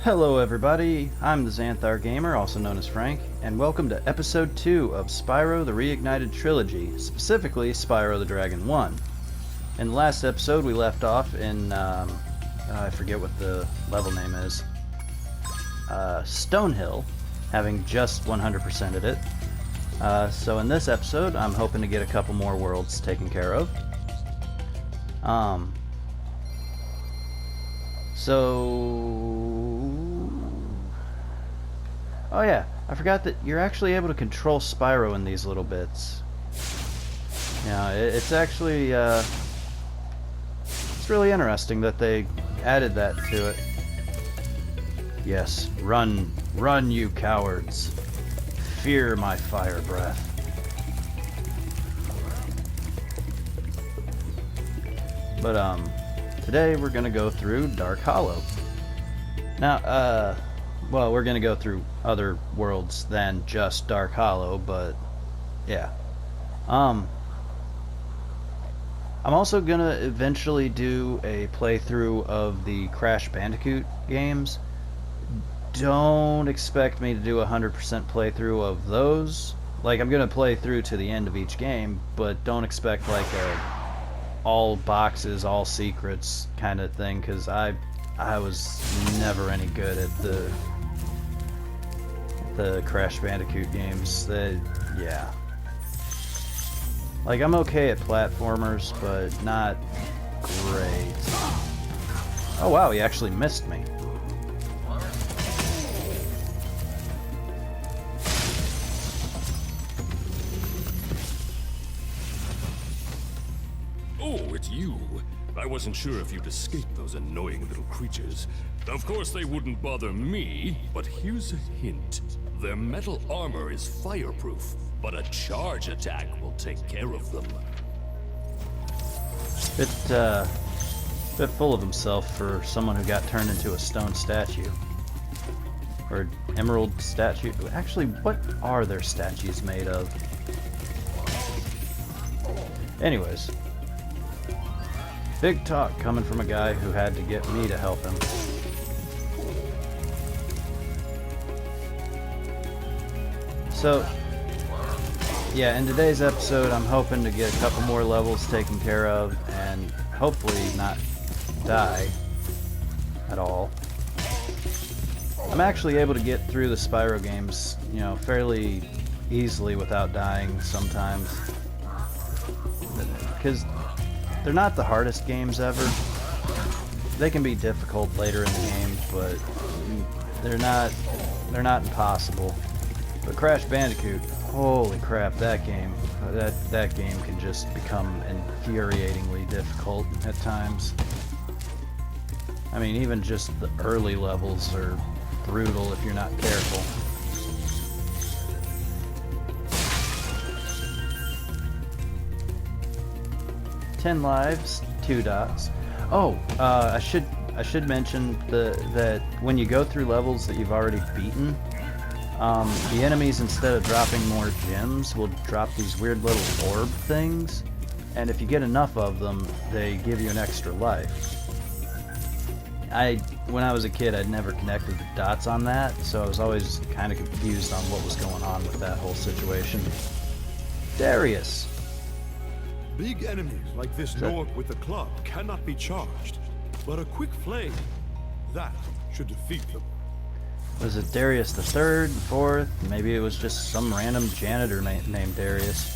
Hello everybody, I'm the Xanthar Gamer, also known as Frank, and welcome to episode 2 of Spyro the Reignited Trilogy, specifically Spyro the Dragon 1. In the last episode we left off in, I forget what the level name is, Stonehill, having just 100%ed it. So in this episode I'm hoping to get a couple more worlds taken care of. Oh yeah, I forgot that you're actually able to control Spyro in these little bits. Yeah, it's actually, it's really interesting that they added that to it. Yes, run, you cowards. Fear my fire breath. But, today we're gonna go through Dark Hollow. Now, well, we're gonna go through other worlds than just Dark Hollow, but yeah. I'm also gonna eventually do a playthrough of the Crash Bandicoot games. Don't expect me to do a 100% playthrough of those. Like, I'm gonna play through to the end of each game, but don't expect like a all boxes, all secrets kind of thing, because I was never any good at the Crash Bandicoot games. Yeah. Like, I'm okay at platformers, but not great. Oh wow, he actually missed me. Oh, it's you. I wasn't sure if you'd escaped those annoying little creatures. Of course they wouldn't bother me, but here's a hint. Their metal armor is fireproof, but a charge attack will take care of them. Bit full of himself for someone who got turned into a stone statue. Or emerald statue. Actually, what are their statues made of? Anyways. Big talk coming from a guy who had to get me to help him. So, yeah, in today's episode I'm hoping to get a couple more levels taken care of and hopefully not die at all. I'm actually able to get through the Spyro games, you know, fairly easily without dying sometimes. Because they're not the hardest games ever. They can be difficult later in the game, but they're not impossible. But Crash Bandicoot, holy crap, that game can just become infuriatingly difficult at times. I mean, even just the early levels are brutal if you're not careful. Ten lives, 2 dots. Oh, I should mention that when you go through levels that you've already beaten, the enemies, instead of dropping more gems, will drop these weird little orb things, and if you get enough of them, they give you an extra life. When I was a kid, I'd never connected the dots on that, so I was always kind of confused on what was going on with that whole situation. Darius! Big enemies like this Nork with the club cannot be charged, but a quick flame, that should defeat them. Was it Darius the Third, Fourth? Maybe it was just some random janitor named Darius.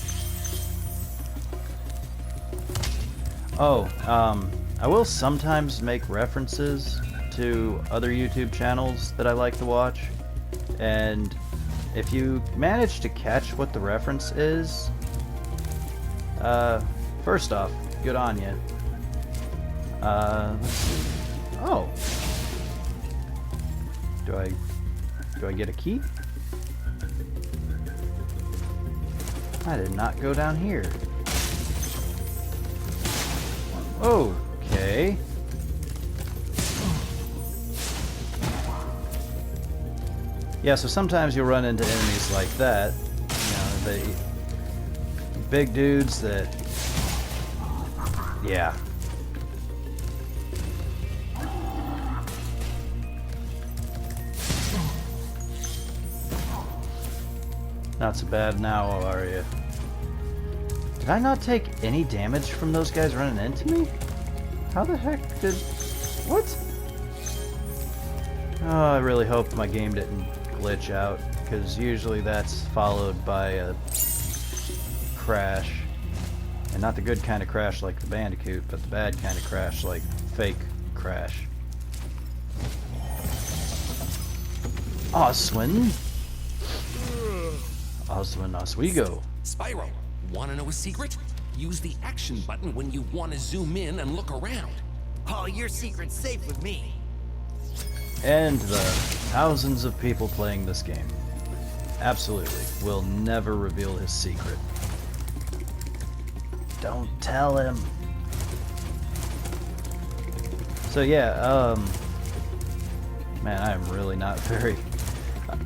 Oh, I will sometimes make references to other YouTube channels that I like to watch, and if you manage to catch what the reference is, first off, good on you. Let's see. Oh. Do I get a key? I did not go down here. Okay. Yeah, so sometimes you'll run into enemies like that. You know, they big dudes that, yeah. Not so bad now, are you? Did I not take any damage from those guys running into me? How the heck did... What? Oh, I really hope my game didn't glitch out, because usually that's followed by a crash. And not the good kind of crash like the Bandicoot, but the bad kind of crash like fake crash. Oswin! Oswin Oswego. Spyro, wanna know a secret? Use the action button when you wanna zoom in and look around. Oh, your secret's safe with me. And the thousands of people playing this game absolutely will never reveal his secret. Don't tell him. So yeah, man, I'm really not very...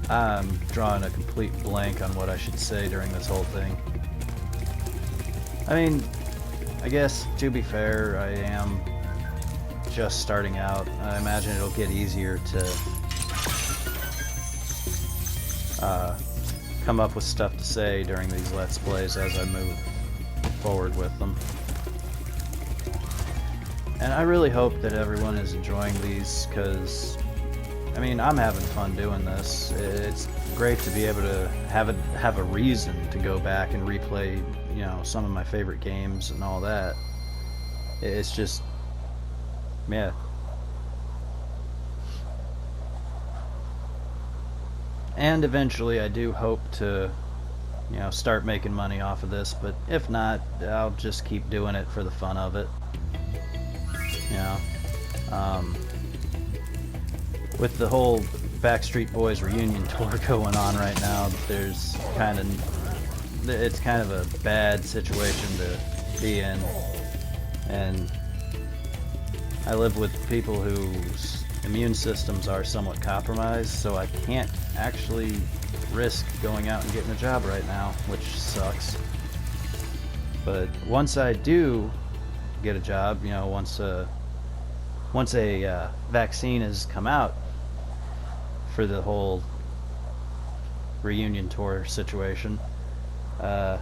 I'm drawing a complete blank on what I should say during this whole thing. I mean, I guess, to be fair, I am just starting out. I imagine it'll get easier to come up with stuff to say during these Let's Plays as I move forward with them. And I really hope that everyone is enjoying these, because I mean, I'm having fun doing this. It's great to be able to have a reason to go back and replay, you know, some of my favorite games and all that. It's just, yeah. And eventually I do hope to, you know, start making money off of this, but if not, I'll just keep doing it for the fun of it. You know, with the whole Backstreet Boys reunion tour going on right now, it's kind of a bad situation to be in, and I live with people whose immune systems are somewhat compromised, so I can't actually risk going out and getting a job right now, which sucks. But once I do get a job, you know, once a vaccine has come out for the whole reunion tour situation, I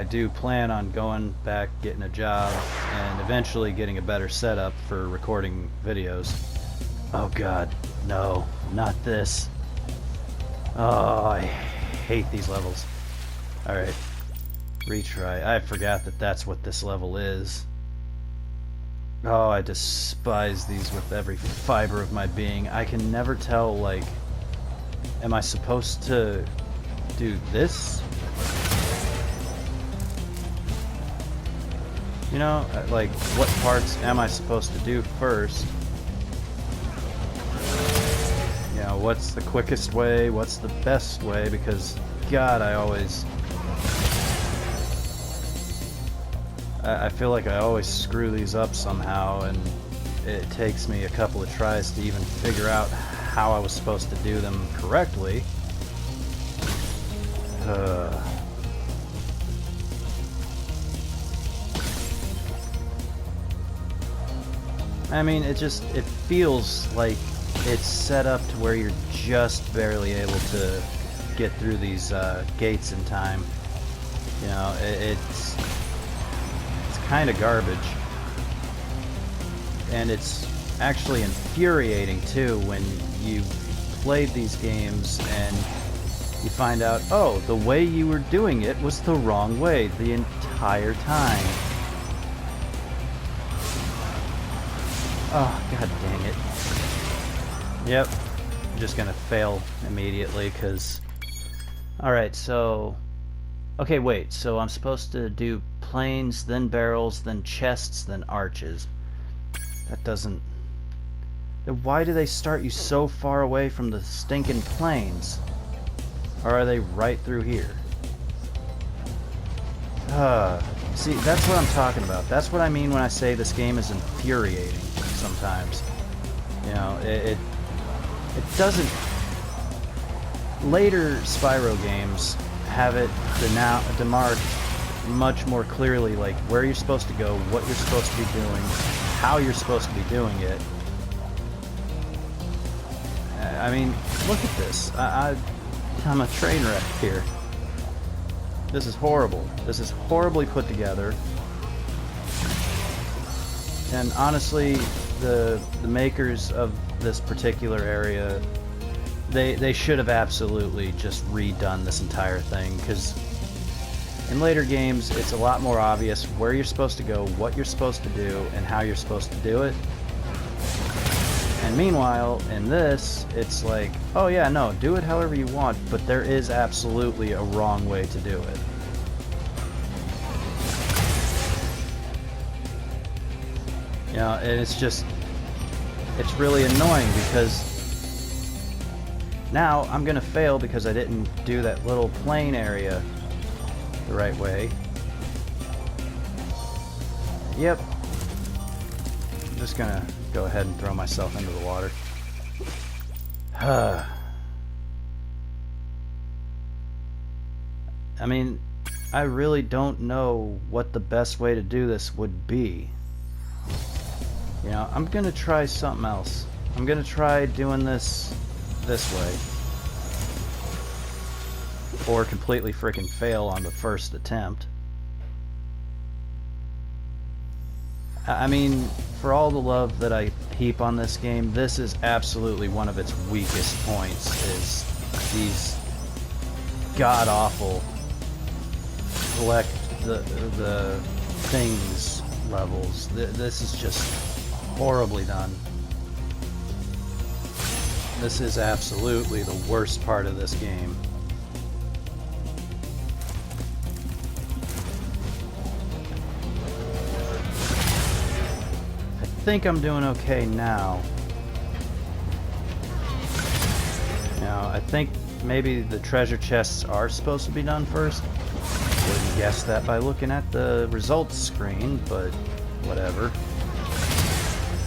do plan on going back, getting a job, and eventually getting a better setup for recording videos. Oh god, no, not this. Oh, I hate these levels. Alright, retry. I forgot that that's what this level is. Oh, I despise these with every fiber of my being. I can never tell, like, am I supposed to do this? You know, like, what parts am I supposed to do first? You know, what's the quickest way? What's the best way? Because, God, I feel like I always screw these up somehow, and it takes me a couple of tries to even figure out how I was supposed to do them correctly. I mean, it feels like it's set up to where you're just barely able to get through these gates in time. You know, it's kind of garbage. And it's actually infuriating too when you played these games and you find out, oh, the way you were doing it was the wrong way the entire time. Oh, god dang it. Yep, I'm just gonna fail immediately, because... Alright, so... Okay, wait, so I'm supposed to do planes, then barrels, then chests, then arches. That doesn't... Then why do they start you so far away from the stinking planes? Or are they right through here? See, that's what I'm talking about. That's what I mean when I say this game is infuriating sometimes. You know, it doesn't... Later Spyro games have it demarked much more clearly, like where you're supposed to go, what you're supposed to be doing, how you're supposed to be doing it. I mean, look at this. I'm a train wreck here. This is horrible. This is horribly put together. And honestly, the makers of this particular area, they should have absolutely just redone this entire thing, because in later games it's a lot more obvious where you're supposed to go, what you're supposed to do, and how you're supposed to do it. And meanwhile, in this, it's like, oh yeah, no, do it however you want, but there is absolutely a wrong way to do it. You know, and it's just, it's really annoying because now I'm gonna fail because I didn't do that little plane area the right way. Yep. I'm just gonna go ahead and throw myself into the water. I mean, I really don't know what the best way to do this would be. You know, I'm gonna try something else. I'm gonna try doing this way. Or completely freaking fail on the first attempt. I mean, for all the love that I heap on this game, this is absolutely one of its weakest points, is these god-awful collect the things levels. This is just horribly done. This is absolutely the worst part of this game. I think I'm doing okay now. You know, I think maybe the treasure chests are supposed to be done first. Wouldn't guess that by looking at the results screen, but whatever.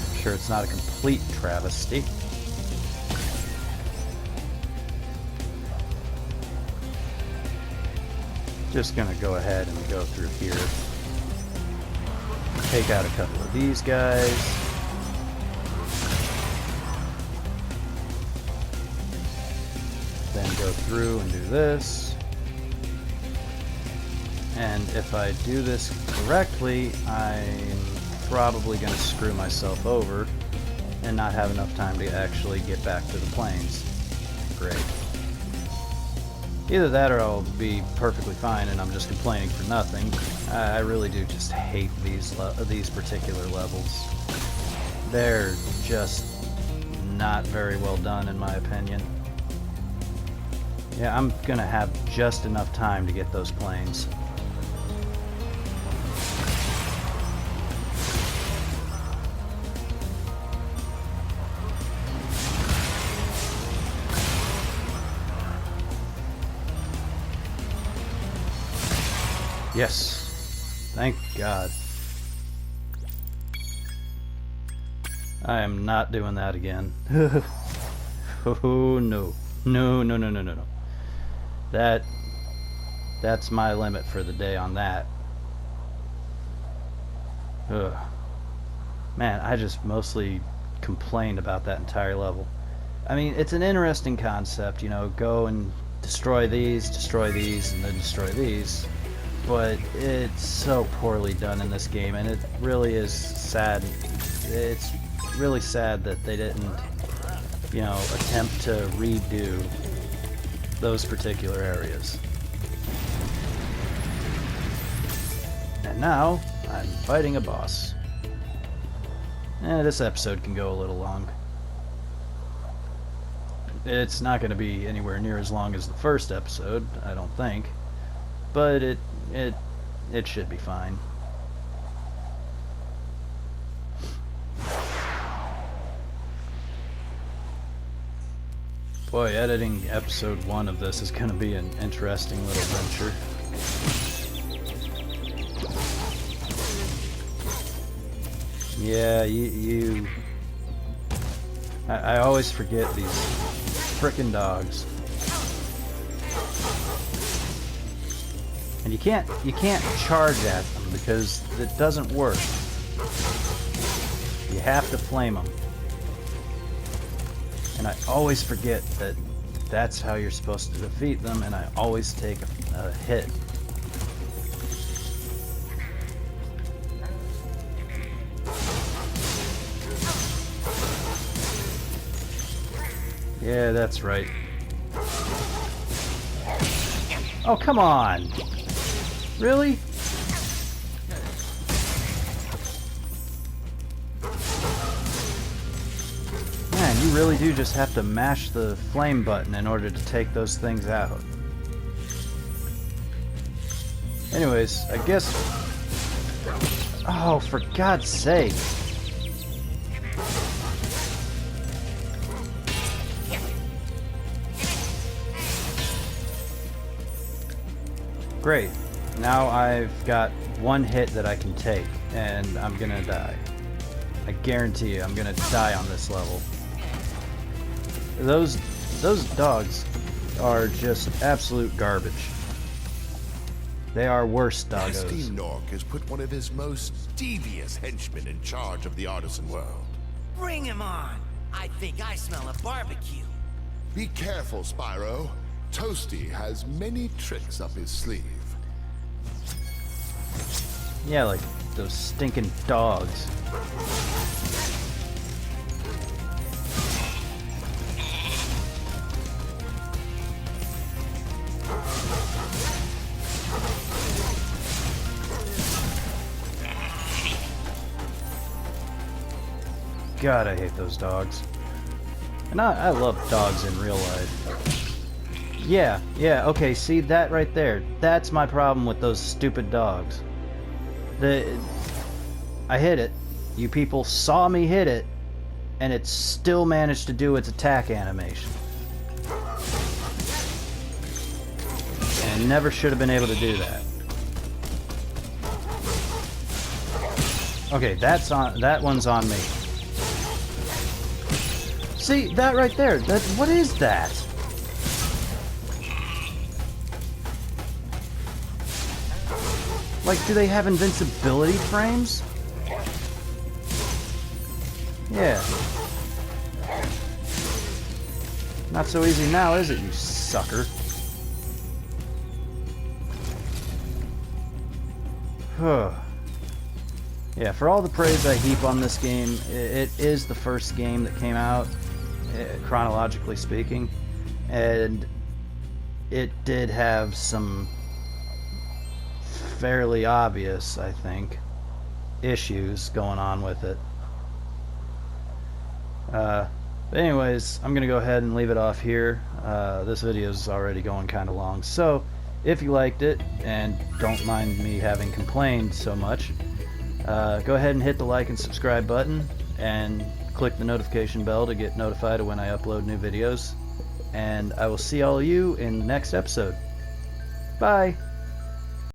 I'm sure it's not a complete travesty. Just gonna go ahead and go through here. Take out a couple of these guys. Then go through and do this. And if I do this correctly, I'm probably going to screw myself over and not have enough time to actually get back to the planes. Great. Either that or I'll be perfectly fine and I'm just complaining for nothing. I really do just hate these particular levels. They're just not very well done in my opinion. Yeah, I'm going to have just enough time to get those planes. Yes. Thank God. I am not doing that again. Oh no. No, no, no, no, no, no. That's my limit for the day on that. Ugh. Man, I just mostly complained about that entire level. I mean, it's an interesting concept, you know, go and destroy these, and then destroy these. But it's so poorly done in this game, and it really is sad. It's really sad that they didn't, you know, attempt to redo those particular areas. And now, I'm fighting a boss. This episode can go a little long. It's not going to be anywhere near as long as the first episode, I don't think. But it should be fine. Boy, editing episode 1 of this is going to be an interesting little venture. Yeah, I always forget these frickin' dogs. And you can't charge at them because it doesn't work. You have to flame them. And I always forget that that's how you're supposed to defeat them, and I always take a hit. Yeah, that's right. Oh, come on! Really? Man, you really do just have to mash the flame button in order to take those things out. Anyways, I guess... Oh, for God's sake! Great. Now I've got one hit that I can take, and I'm gonna die. I guarantee you, I'm gonna die on this level. Those dogs are just absolute garbage. They are worse doggos. Nasty Nork has put one of his most devious henchmen in charge of the artisan world. Bring him on. I think I smell a barbecue. Be careful, Spyro. Toasty has many tricks up his sleeve. Yeah, like those stinking dogs. God, I hate those dogs. And I love dogs in real life. Yeah, okay, see that right there? That's my problem with those stupid dogs. I hit it. You people saw me hit it, and it still managed to do its attack animation. And it never should have been able to do that. Okay, that one's on me. See, that right there, what is that? Like, do they have invincibility frames? Yeah. Not so easy now, is it, you sucker? Yeah, for all the praise I heap on this game, it is the first game that came out, chronologically speaking, and it did have some fairly obvious, I think, issues going on with it. But anyways, I'm gonna go ahead and leave it off here. This video is already going kind of long, so if you liked it and don't mind me having complained so much, go ahead and hit the like and subscribe button and click the notification bell to get notified of when I upload new videos, and I will see all of you in the next episode. Bye!